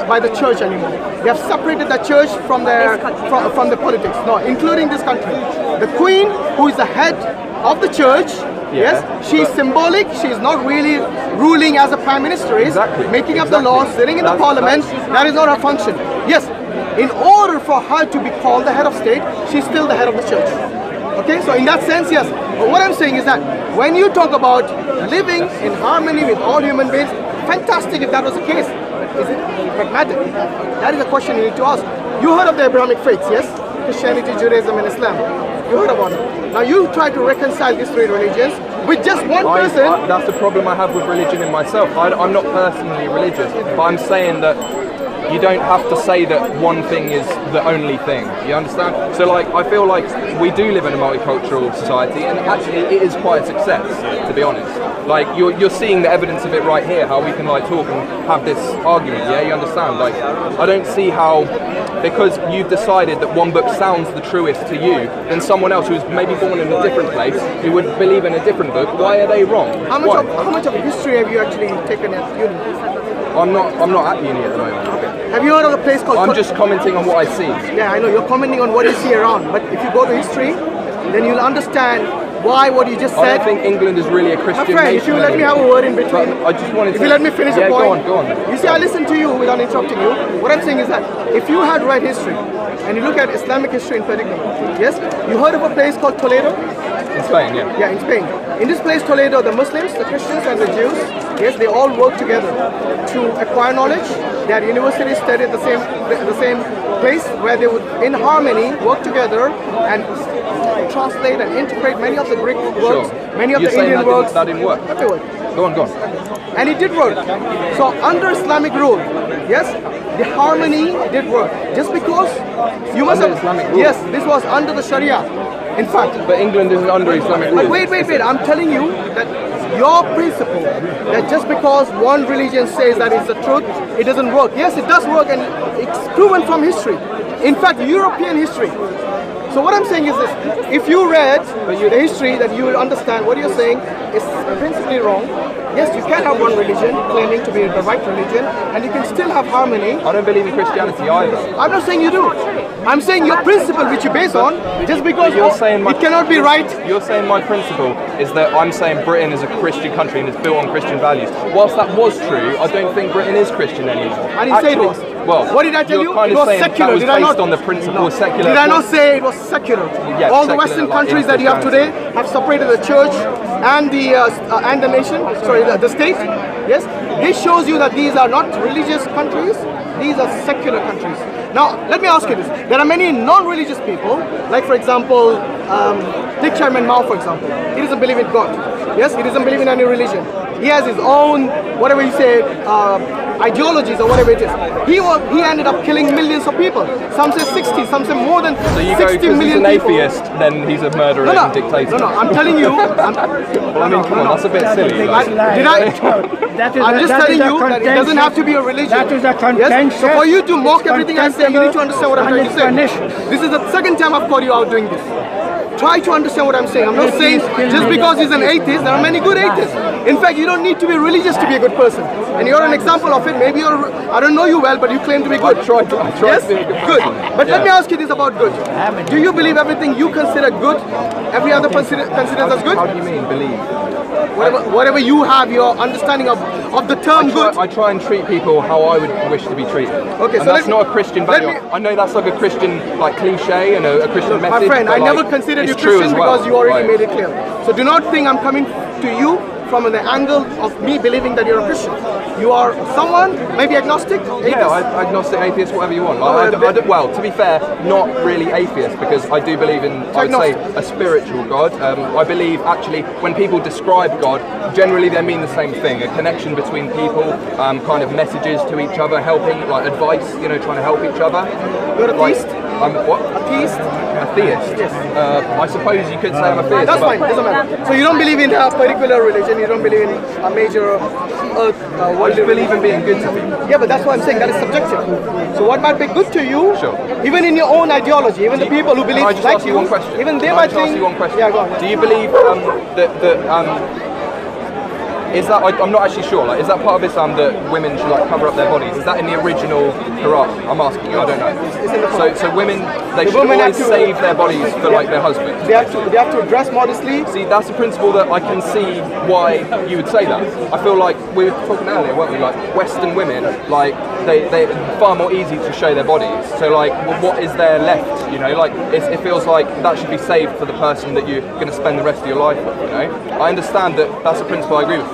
by the church anymore. They have separated the church from the politics. No, including this country. The Queen, who is the head of the church, yes, she's symbolic. She's not really ruling as a prime minister is, making up the laws, sitting in the parliament. That is not her function. Yes, in order for her to be called the head of state, she's still the head of the church. Okay, so in that sense, yes. But what I'm saying is that when you talk about living in harmony with all human beings, fantastic if that was the case. Is it pragmatic? That is a question you need to ask. You heard of the Abrahamic faiths, yes? Christianity, Judaism, and Islam. You heard about it. Now you try to reconcile these three religions with just one person. That's the problem I have with religion in myself. I'm not personally religious, but I'm saying that you don't have to say that one thing is the only thing. You understand? So like, I feel like we do live in a multicultural society, and actually it is quite a success, to be honest. Like, you're seeing the evidence of it right here, how we can like talk and have this argument, yeah? You understand? Like, I don't see how, because you've decided that one book sounds the truest to you, then someone else who's maybe born in a different place, who would believe in a different book, why are they wrong? How much of history have you actually taken at uni? I'm not at uni at the moment. Have you heard of a place called... I'm just commenting on what I see. Yeah, I know, you're commenting on what you see around, but if you go to history, then you'll understand why what you just said... I don't think England is really a Christian nation. If you let me have a word in between... I just wanted to... If you let me finish a point... Go on. You see, I listen to you without interrupting you. What I'm saying is that if you had read history, and you look at Islamic history in particular, yes, you heard of a place called Toledo? In Spain, yeah. Yeah, in Spain. In this place, Toledo, the Muslims, the Christians, and the Jews, yes, they all work together to acquire knowledge. They had universities studied the same place where they would, in harmony, work together and translate and integrate many of the Greek works, many of the Indian works. That didn't work. Okay, wait. Go on. And it did work. So under Islamic rule, yes, the harmony did work. Just because you must have... Islamic rule? Yes, this was under the Sharia. In fact, but England isn't under Islamic rule. But wait, I'm telling you that your principle, that just because one religion says that it's the truth, it doesn't work. Yes, it does work, and it's proven from history. In fact, European history. So what I'm saying is this, if you read the history, then you will understand what you're saying is principally wrong. Yes, you can have one religion claiming to be the right religion, and you can still have harmony. I don't believe in Christianity either. I'm not saying you do. I'm saying your principle, which you base on, just because it cannot be right. You're saying my principle is that I'm saying Britain is a Christian country and it's built on Christian values. Whilst that was true, I don't think Britain is Christian anymore. I didn't say it was. Well, what did I tell you? It was secular. That was based on the principle of secular. Did I not say it was secular? Yes, all the Western countries that you have today have separated the church and the nation. Sorry, the state. Yes, this shows you that these are not religious countries. These are secular countries. Now, let me ask you this. There are many non-religious people, like for example, Dick Chairman Mao, for example. He doesn't believe in God. Yes, he doesn't believe in any religion. He has his own, whatever you say, ideologies or whatever it is. He ended up killing millions of people. Some say 60, some say more than 60 million people. So you go, because he's an atheist, then he's a murderer and dictator. No, I'm telling you. Well, I mean, come on, that's a bit silly. I'm just telling you that it doesn't have to be a religion. That is a contention. Yes? So for you to mock everything I say, you need to understand what I'm trying to say. This is the second time I've caught you out doing this. Try to understand what I'm saying. I'm not saying just because he's an atheist, there are many good atheists. In fact, you don't need to be religious to be a good person. And you're an example of it. Maybe I don't know you well, but you claim to be good. I try yes? to be a good Good. person. But let me ask you this about good. Do you believe everything you consider good, every other considers as good? How do you mean, believe? Whatever you have, your understanding of the term good. I try and treat people how I would wish to be treated. Okay, and so that's not a Christian value. I know that's like a Christian cliche and a Christian message. My friend, I never considered you Christian because you already made it clear. So do not think I'm coming to you from the angle of me believing that you're a Christian. You are someone, maybe agnostic, atheist? Yeah, agnostic, atheist, whatever you want. Well, to be fair, not really atheist, because I do believe in, I'd say, a spiritual God. I believe, actually, when people describe God, generally they mean the same thing, a connection between people, kind of messages to each other, helping, like advice, trying to help each other. You're a theist? I'm what? A theist? A theist? Yes. I suppose you could say I'm a theist. That's fine, doesn't matter. So you don't believe in a particular religion, you don't believe in a major earth. I just believe in being good to people. Yeah, but that's why I'm saying that is subjective. So what might be good to you, sure, even in your own ideology, even the people who believe like like you, one question? even they might think... ask you one question? Yeah, go on. Do you believe is that, I'm not actually sure, like, is that part of Islam that women should like cover up their bodies? Is that in the original Quran? I'm asking you, I don't know. So women, they should always save their bodies for like their husbands. They have to dress modestly. See, that's a principle that I can see why you would say that. I feel like we were talking earlier, weren't we? Like Western women, like they're far more easy to show their bodies. So like, what is there left? You know, like it feels like that should be saved for the person that you're going to spend the rest of your life with. You know, I understand that that's a principle I agree with.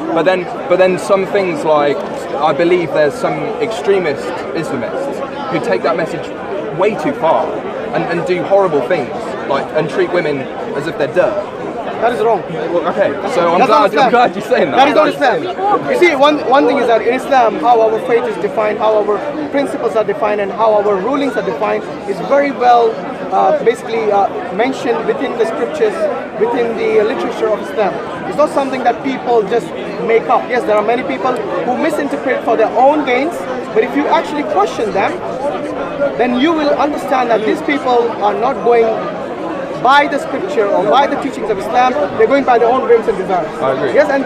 But then some things like I believe there's some extremist Islamists who take that message way too far and do horrible things like and treat women as if they're dirt. That is wrong. Okay, so I'm glad you're saying that. That is not Islam. You see, one thing is that in Islam, how our faith is defined, how our principles are defined, and how our rulings are defined is very well basically mentioned within the scriptures, within the literature of Islam. It's not something that people just make up. Yes, there are many people who misinterpret for their own gains, but if you actually question them, then you will understand that these people are not going by the scripture or by the teachings of Islam, they're going by their own whims and desires. I agree. Yes, and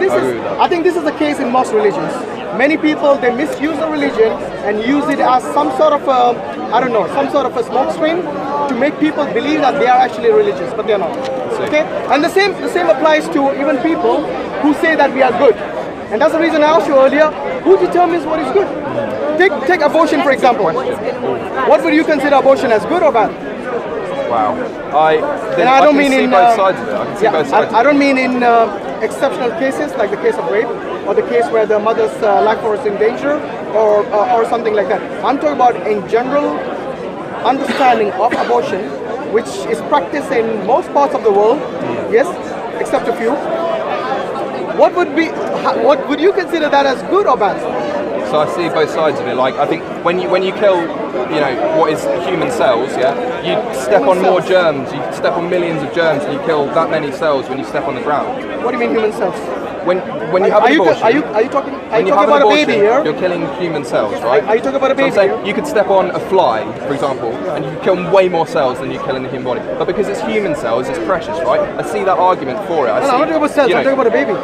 I think this is the case in most religions. Many people, they misuse the religion and use it as some sort of some sort of a smoke screen to make people believe that they are actually religious, but they are not. Okay, and the same applies to even people who say that we are good. And that's the reason I asked you earlier, who determines what is good? Take abortion for example. What would you consider abortion as good or bad? Wow. I don't mean in both sides of it. I can see both sides. I don't mean in exceptional cases like the case of rape or the case where the mother's life was in danger or something like that. I'm talking about in general understanding of abortion, which is practiced in most parts of the world. Yes, except a few. What would you consider that as good or bad? So I see both sides of it. Like I think when you kill, you know, what is human cells, yeah, you step on more germs. You step on millions of germs, and you kill that many cells when you step on the ground. What do you mean human cells? When you have an abortion, are you talking about a baby here? You're killing human cells, right? Are you talking about a baby? So I'm saying you could step on a fly, for example, and you kill way more cells than you kill in the human body. But because it's human cells, it's precious, right? I see that argument for it. I'm not talking about cells. I'm talking about a baby.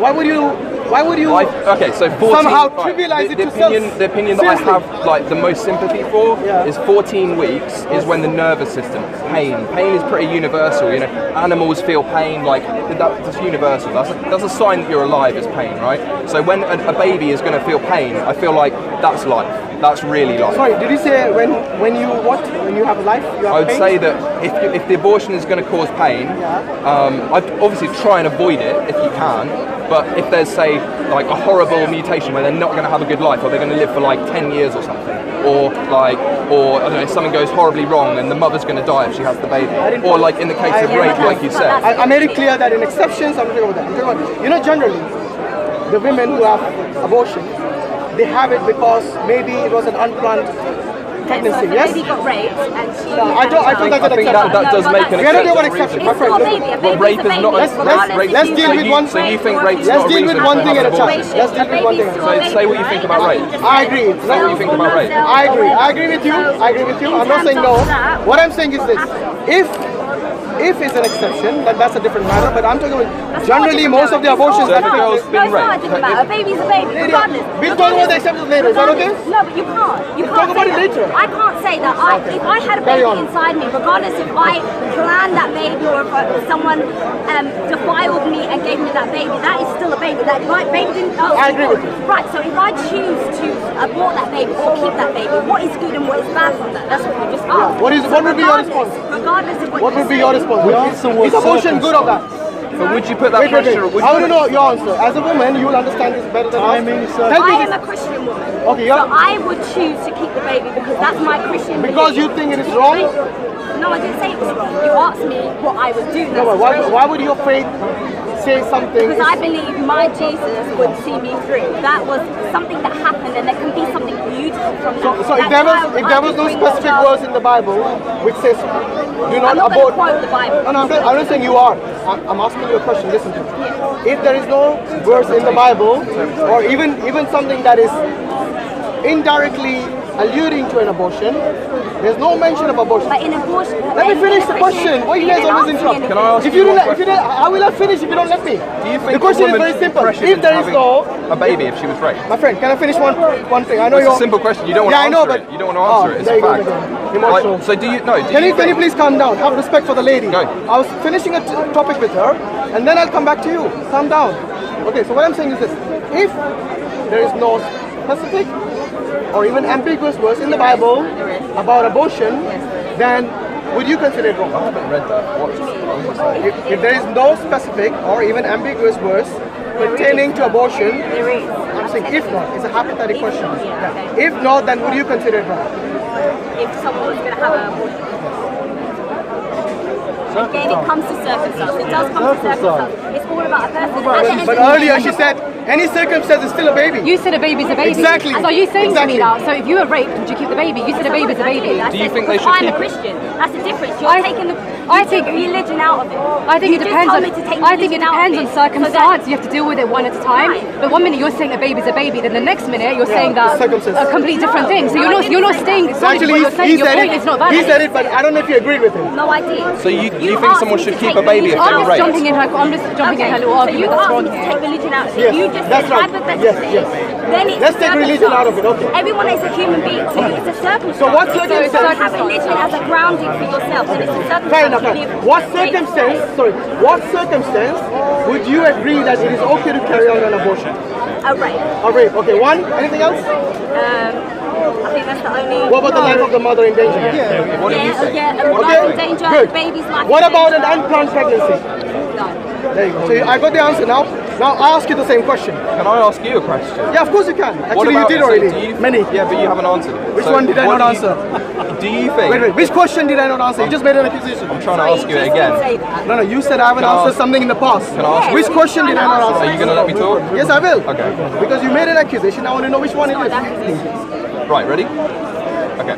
Why would you somehow trivialize it to cells? The opinion that I have like the most sympathy for is 14 weeks is when the nervous system, pain is pretty universal. You know, animals feel pain, like that's universal. That's a sign that you're alive is pain, right? So when a baby is going to feel pain, I feel like that's life. That's really life. Sorry, did you say when you have life, you have I would pain? say that if the abortion is going to cause pain, I'd obviously try and avoid it if you can. But if there's, say, like a horrible mutation where they're not going to have a good life, or they're going to live for like 10 years or something, or I don't know, something goes horribly wrong and the mother's going to die if she has the baby, or like in the case of rape, like you said. I made it clear that in exceptions, I'm talking about that. I'm talking about, you know, generally, the women who have abortion, they have it because maybe it was an unplanned pregnancy. Yes. The baby got raped and she. I think that's an exception. That does make an exception. We are not doing an exception, my friend. Rape is not. Let's deal with one. So you think rape? Let's deal with one thing at a time. Let's deal with one thing. So say what you think about rape. I agree. Say what you think about rape. I agree with you. I'm not saying no. What I'm saying is this: if it's an exception, that's a different matter. But I'm talking about generally most of the abortions that take place. A baby's a baby, regardless. We'll talk about the exceptions later. Is that okay? No, but you can't. You can't talk about it later. I can't say that. If I had a baby inside me, regardless if I planned that baby or if someone defiled me and gave me that baby, that is still a baby. That my baby didn't. I agree with you. Right. So if I choose to abort that baby or keep that baby, what is good and what is bad from that? That's what we just asked. What would be your response? Regardless of what would be your response? Is abortion good or bad? But would you put that pressure? I want to know your answer. As a woman, you will understand this better than us. I am a Christian woman. Okay, so I would choose to keep the baby because that's my Christian belief. Because you think it is wrong? No, I didn't say it was wrong. You asked me what I would do. No, but why would your faith say something? Because I believe my Jesus would see me through. That was something that happened, and there can be something beautiful from that. So if there was no specific verse in the Bible which says do not abort. Quote the Bible. No, I'm not saying you are. I'm asking you a question. Listen to me. If there is no verse in the Bible, or even something that is indirectly alluding to an abortion. There's no mention of abortion. But in abortion, Let me finish the question. Why you guys always interrupt? Can I ask if you you one don't, if you don't, I will not finish if you don't let me. Do you think the question a is very woman's simple. pressured If there into is no having a baby if she was raped? My friend, can I finish one thing? I know It's you're a simple question. You don't want to I answer know, but it. You don't want to answer it. It's there a you go fact. again. Emotional. Like, so do you? No. Do Can you think- please calm down? Have respect for the lady. Go. I was finishing a topic with her, and then I'll come back to you. Calm down. Okay. So what I'm saying is this: if there is no specific or even ambiguous verse in the Bible about abortion, then would you consider it wrong? I haven't read that. What was it saying? If there is no specific or even ambiguous verse pertaining to abortion, There is. I'm saying if not, it's a hypothetical question. Yeah, Yeah. okay. If not, then would you consider it wrong? If someone was going to have an abortion. Again, it comes to circumstance. It does come to circumstance. It's all about a person. At the end But of the earlier day- she said any circumstance is still a baby. You said a baby's a baby. Exactly. So are you saying to Exactly. me now, so if you were raped, would you keep the baby? You said a baby's a baby. Do you think they should I'm keep a it? Christian. That's the difference. You're I- taking the I think- religion out of it. I think You it just depends told on. me to take I think it religion out of depends on it, so that- circumstance. You have to deal with it one at a time. Right. But 1 minute you're saying a baby's a baby, then the next minute you're saying that circumstance. a complete different thing. So No, you're I not didn't say staying that. solid. Actually, What you're saying, he your said point it. is not valid. He said it, but I don't know if you agreed with him. No, I did. So you think asked someone me should to keep take a baby if religion they I'm were just raped? jumping in her. I'm just jumping in her little so argument. you That's asked wrong. me to take religion out of it. Yes, You just that's said right. hypothetically. Yes, Then it's Let's take religion out of it, okay. Everyone is a human being, so it's a circumstance. So what So circumstance? have religion as a grounding for yourself. And it's a circumstance. Fair enough. you live What based on. circumstance? Sorry. What circumstance would you agree that it is okay to carry on an abortion? A rape. A rape. Okay. One. Anything else? I think that's the only. What about the life of the mother in danger? What do you think? Yeah, What do life you in think? danger, Good. baby's life. What in about an danger. unplanned pregnancy? No. There you go. So I got the answer now. Now I ask you the same question. Can I ask you a question? Yeah, of course you can. What Actually, you about- did so already. do you- Many. Yeah, but you haven't answered it. Which So one did I what not do you- answer? Do you think? Wait. Which question did I not answer? You just made an accusation. I'm trying to Sorry, ask you just it again. didn't say that. No, you said I haven't Can I answered ask- something in the past. Can I ask you? Which question did I not Are answer? you going to let me talk? Yes, I will. Okay. Because you made an accusation. I want to know which one it Not is. that position. Right, ready? Okay.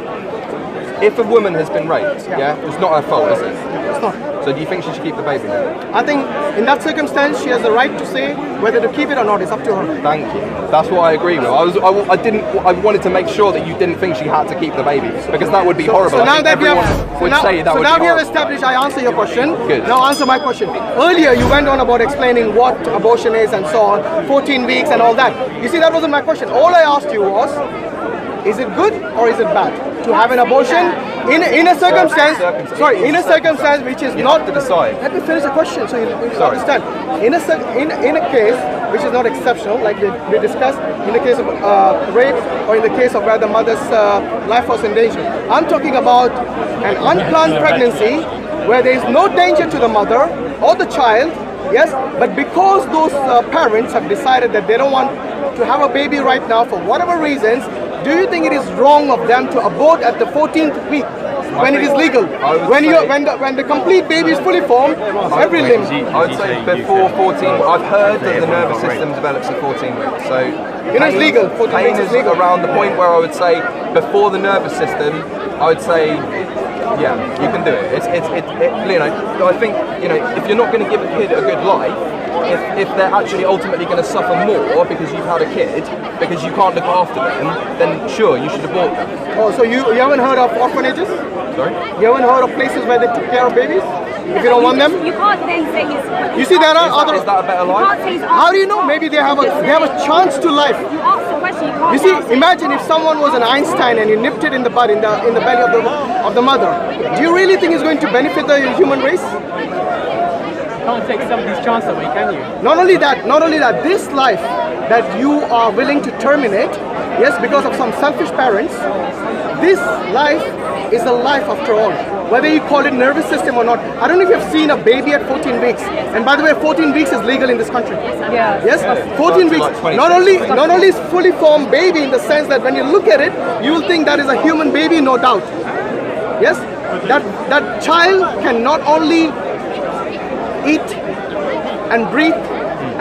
If a woman has been raped, yeah, it's not her fault, is it? It's not. So do you think she should keep the baby? I think in that circumstance, she has the right to say whether to keep it or not. It's up to her. Thank you. That's what I agree with. I wanted to make sure that you didn't think she had to keep the baby because that would be horrible. So I now think that we everyone have, would say that so would now be we have horrible. established, I answer your question. Good. Now answer my question. Earlier, you went on about explaining what abortion is and so on, 14 weeks and all that. You see, that wasn't my question. All I asked you was, is it good or is it bad to have an abortion in a circumstance? Sorry, in a circumstance which is You not have to decide. Let me finish the question so you Sorry. understand. In a case which is not exceptional, like we discussed, in the case of rape or in the case of where the mother's life was in danger. I'm talking about an unplanned pregnancy where there is no danger to the mother or the child, yes, but because those parents have decided that they don't want to have a baby right now for whatever reasons, do you think it is wrong of them to abort at the 14th week when it is legal? When the complete baby is fully formed, every limb. I would say before 14. I've heard that the nervous system develops at 14 weeks. So it's legal. 14 pain weeks is is legal. around the point where I would say before the nervous system. I would say, yeah, you can do it. You know, I think if you're not going to give a kid a good life, if they're actually ultimately going to suffer more because you've had a kid, because you can't look after them, then sure, you should abort them. Oh, so you haven't heard of orphanages? Sorry? You haven't heard of places where they took care of babies? If you don't want them? You can't then say he's. You see, there are other. Is that a better You life? can't say he's How do you know? Maybe they have a chance to life. You ask the question. You can't. You see, imagine if someone was an Einstein and you nipped it in the bud in the belly of the mother. Do you really think it's going to benefit the human race? You can't take somebody's chance away, can you? Not only that, this life that you are willing to terminate, yes, because of some selfish parents, this life is a life after all. Whether you call it nervous system or not. I don't know if you've seen a baby at 14 weeks. And by the way, 14 weeks is legal in this country. Yeah. Yes, 14 weeks. Like Not only is fully formed baby in the sense that when you look at it, you will think that is a human baby, no doubt. Yes, that child can not only eat and breathe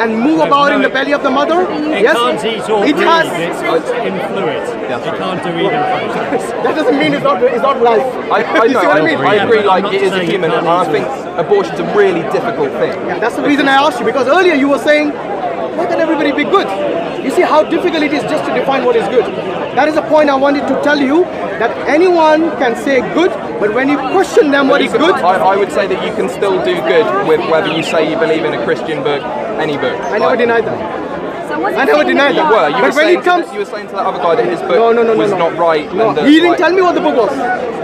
and move about in the belly of the mother. It Yes, can't eat or it breathe, has. it's in fluid. It can't do either of those. That doesn't mean it's not life. I You see what I mean? I agree. Like I'm it not is a saying human, you and can't I think abortion's a really difficult thing. Yeah, that's the reason I asked you, because earlier you were saying, why can't everybody be good? You see how difficult it is just to define what is good. That is the point I wanted to tell you, that anyone can say good, but when you question them what is good... I would say that you can still do good with whether you say you believe in a Christian book, any book. I never denied that. I never denied that. You were saying to that other guy that his book was not right. No, he didn't tell me what the book was.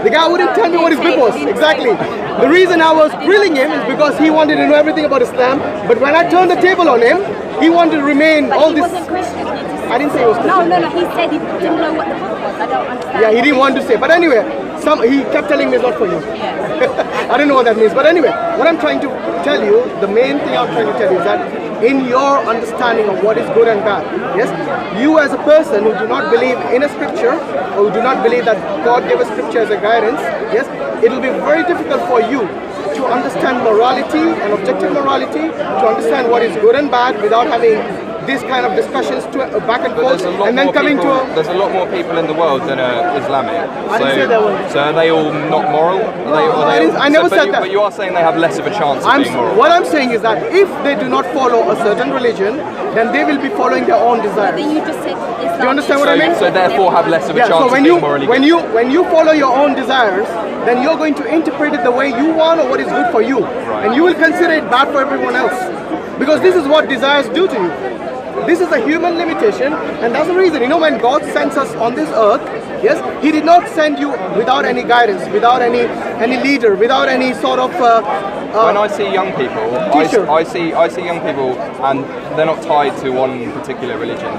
The guy wouldn't tell me what his book was. Exactly. The reason I was grilling him is because he wanted to know everything about Islam, but when I turned the table on him, he wanted to remain all this... He wasn't Christian. I didn't say he was Christian. No, he said he didn't know what the book was. I don't understand. Yeah, he didn't want to say. But anyway, he kept telling me it's not for you. I don't know what that means. But anyway, what I'm trying to tell you, the main thing I'm trying to tell you is that in your understanding of what is good and bad, yes, you as a person who do not believe in a scripture, or who do not believe that God gave a scripture as a guidance, yes, it will be very difficult for you to understand morality and objective morality, to understand what is good and bad without having these kind of discussions to back and forth, and then coming to a... There's a lot more people in the world than are Islamic. I didn't say that one. So are they all not moral? I never said that. But you are saying they have less of a chance of being moral. What I'm saying is that if they do not follow a certain religion, then they will be following their own desires. Then you just said Islam. Do you understand what I mean? So therefore have less of a chance of being morally good. When you follow your own desires, then you're going to interpret it the way you want or what is good for you. Right. And you will consider it bad for everyone else. Because this is what desires do to you. This is a human limitation, and that's the reason. You know, when God sends us on this earth, yes, He did not send you without any guidance, without any leader, without any sort of... when I see young people, I see young people, and they're not tied to one particular religion.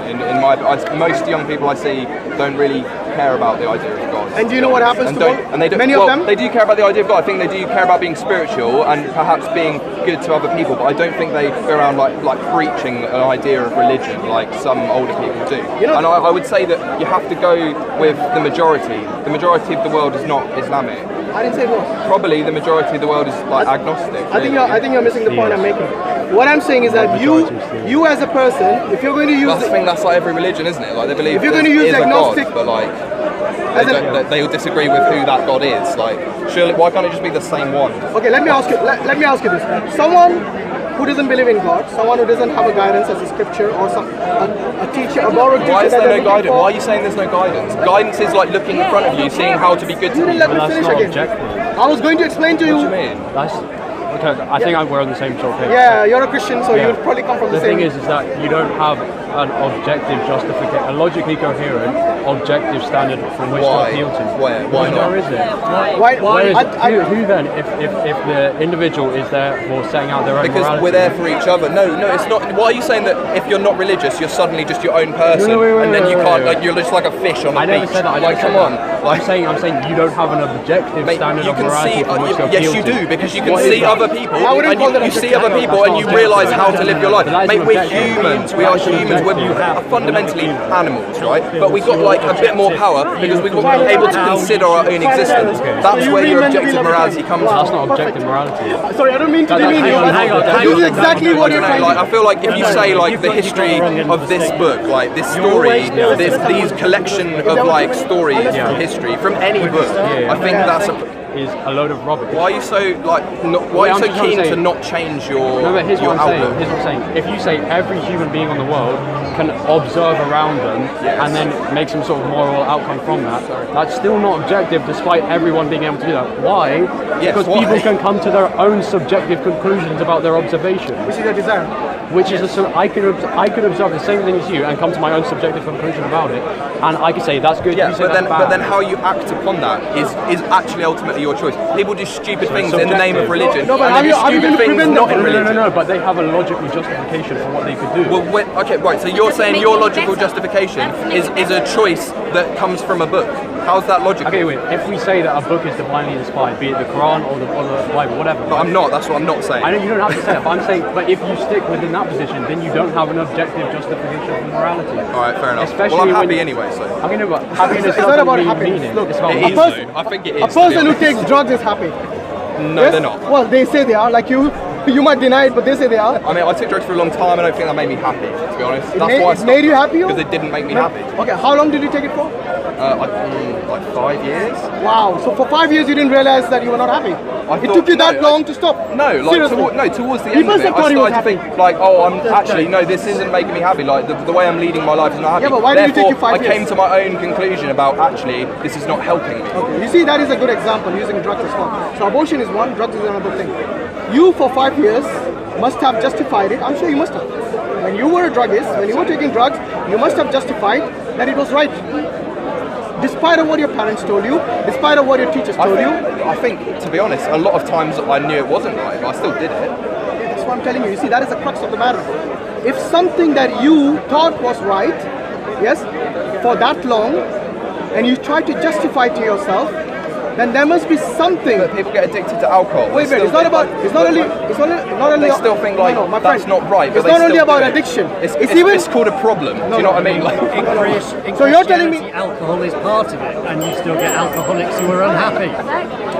Most young people I see don't really care about the idea of God. And do you know what happens to them? Many of them? They do care about the idea of God. I think they do care about being spiritual and perhaps being good to other people, but I don't think they go around like preaching an idea of religion like some older people do. You know, and I would say that you have to go with the majority. The majority of the world is not Islamic. I didn't say no. Probably the majority of the world is like agnostic. I think you're missing the point I'm making. What I'm saying is that you as a person, if you're going to use... I think that's like every religion, isn't it? Like they believe if you're going to use agnostic, God, but like they'll disagree with who that God is. Like, surely, why can't it just be the same one? Okay, let me ask you. Let me ask you this: someone who doesn't believe in God, someone who doesn't have a guidance as a scripture or a teacher, a borrowed teacher. Why is there no guidance? Why are you saying there's no guidance? Guidance is like looking in front of you, seeing how to be good to people. You didn't let me finish again. I was going to explain to you. What do you mean? I think we're on the same sort of page. Yeah, you're a Christian, so you'll probably come from the same... The thing is that you don't have an objective justification, a logically coherent, objective standard from which to appeal to. Why not? Where is it? Why is it? Who then, if the individual is there for setting out their own because morality? We're there for each other. No, it's not. Why are you saying that if you're not religious, you're suddenly just your own person, and then you can't, like, you're just like a fish on the beach? I never said that. Like, come on. I'm saying you don't have an objective standard of morality from which to appeal to. Yes, you do, because you can see other people, and you see other people, and you realise how to live your life. Mate, we're humans. We are humans. We're fundamentally animals, right? But we've got like a bit more power because we're able to consider our own existence. That's where your objective morality comes from. That's not objective morality. Sorry, I don't mean to demean you, but this is exactly what you're trying to... I feel like if you say like the history of this book, like this story, these collection of like stories from history, from any book, I think that's is a load of rubbish. Why are you so keen to not change your here's what outlook? Here's what I'm saying. If you say every human being on the world can observe around them and then make some sort of moral outcome from that, that's still not objective despite everyone being able to do that. Why? Because people can come to their own subjective conclusions about their observation. Which is their desire. Which is I could observe the same thing as you and come to my own subjective conclusion about it, and I could say that's good. Yeah, but then how you act upon that is actually ultimately your choice. People do stupid things in the name of religion, and they do stupid things not in religion. No, but they have a logical justification for what they could do. Well, okay, right. So you're saying your logical justification is a choice that comes from a book. How's that logical? Okay, wait. If we say that a book is divinely inspired, be it the Quran or the Bible, whatever. But I'm not. That's what I'm not saying. I know you don't have to say that, but I'm saying, but if you stick within that position, then you don't have an objective justification for morality. All right, fair enough. Especially well, I'm happy anyway, so. I mean, but happiness it's not about happiness. Look, it's about it is, I think it is. A person who takes drugs is happy. No, they're not. Well, they say they are. Like You might deny it, but they say they are. I mean, I took drugs for a long time. I don't think that made me happy, to be honest. That's why I stopped. Made you happy? Because it didn't make me happy. Okay, how long did you take it for? Like 5 years. Wow, so for 5 years you didn't realize that you were not happy? It took you that long to stop? No, like towards the end of it, I started to think like, oh, no, this isn't making me happy. Like the way I'm leading my life is not happy. Yeah, but why did it take you 5 years? I came to my own conclusion about actually this is not helping me. Okay, you see, that is a good example, using drugs as well. So abortion is one, drugs is another thing. You for 5 years must have justified it. I'm sure you must have. When you were a druggist, when you were taking drugs, you must have justified that it was right. Despite of what your parents told you, despite of what your teachers told you. I think, to be honest, a lot of times I knew it wasn't right, but I still did it. That's what I'm telling you. You see, that is the crux of the matter. If something that you thought was right, yes, for that long, and you try to justify it to yourself, then there must be something. But people get addicted to alcohol. Wait, it's not only. They still think like that's not right. It's not only about addiction. It's called a problem. Do you know what I mean? Like, so you're telling me alcohol is part of it, and you still get alcoholics who are unhappy.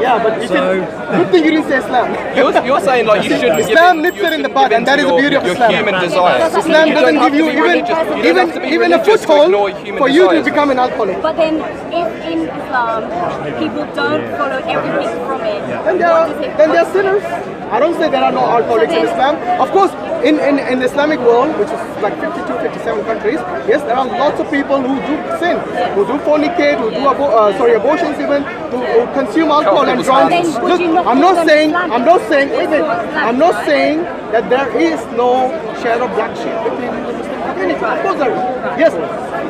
Yeah, but good thing you didn't say Islam. You're saying like you shouldn't. Islam nips it in the bud, and that is the beauty of Islam. Your human desires. Islam doesn't give you even a foothold for you to become an alcoholic. But then, if in Islam people don't follow everything from it, then they are sinners. I don't say there are no alcoholics in Islam. Of course, in the Islamic world, which is like 52, 57 countries, yes, there are lots of people who do sin, who do fornicate, who do abortions even, who consume alcohol and drugs. Look, I'm not saying that there is no share of black sheep between the Muslim community. Of course there is. Yes.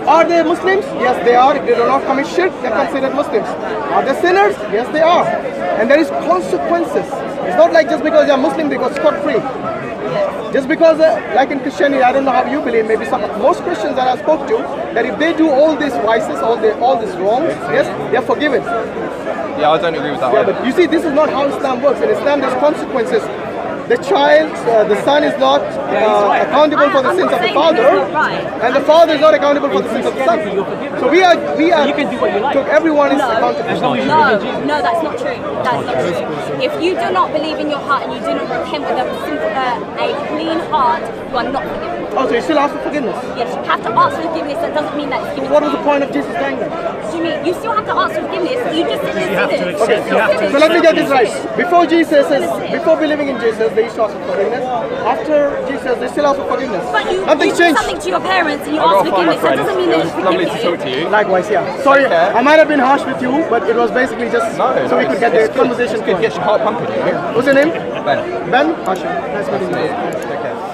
Are they Muslims? Yes, they are. If they do not commit shirk, they are considered Muslims. Are they sinners? Yes, they are. And there is consequences. It's not like just because they are Muslim, they go scot-free. Just because, like in Christianity, I don't know how you believe, maybe most Christians that I spoke to, that if they do all these vices, all these wrongs, yes, they are forgiven. Yeah, I don't agree with that. Yeah, but you see, this is not how Islam works. In Islam, there's consequences. The child, the son is not accountable for the sins of the father, and the father is not accountable for the sins of the son. So we are so everyone is accountable. No, that's not true. That's not true. If you do not believe in your heart and you do not repent with a clean heart, you are not forgiven. Oh, so you still ask for forgiveness? Yes, you have to ask for forgiveness. That doesn't mean that it's given. What was the point of Jesus saying that? Do you mean you still have to ask for forgiveness? You just sit You have to there. accept. So let me get this right. Before believing in Jesus, they used to ask for forgiveness. After Jesus, they still ask for forgiveness. But you Nothing's do changed. something to your parents and you ask forgiveness. That doesn't mean that it's Lovely to forgiven talk to you. Likewise, yeah. Sorry, I might have been harsh with you, but it was basically just so we could get the conversation going. Get your heart pumping. What's your name? Ben. Ben? Hashim. Nice meeting you. Take care.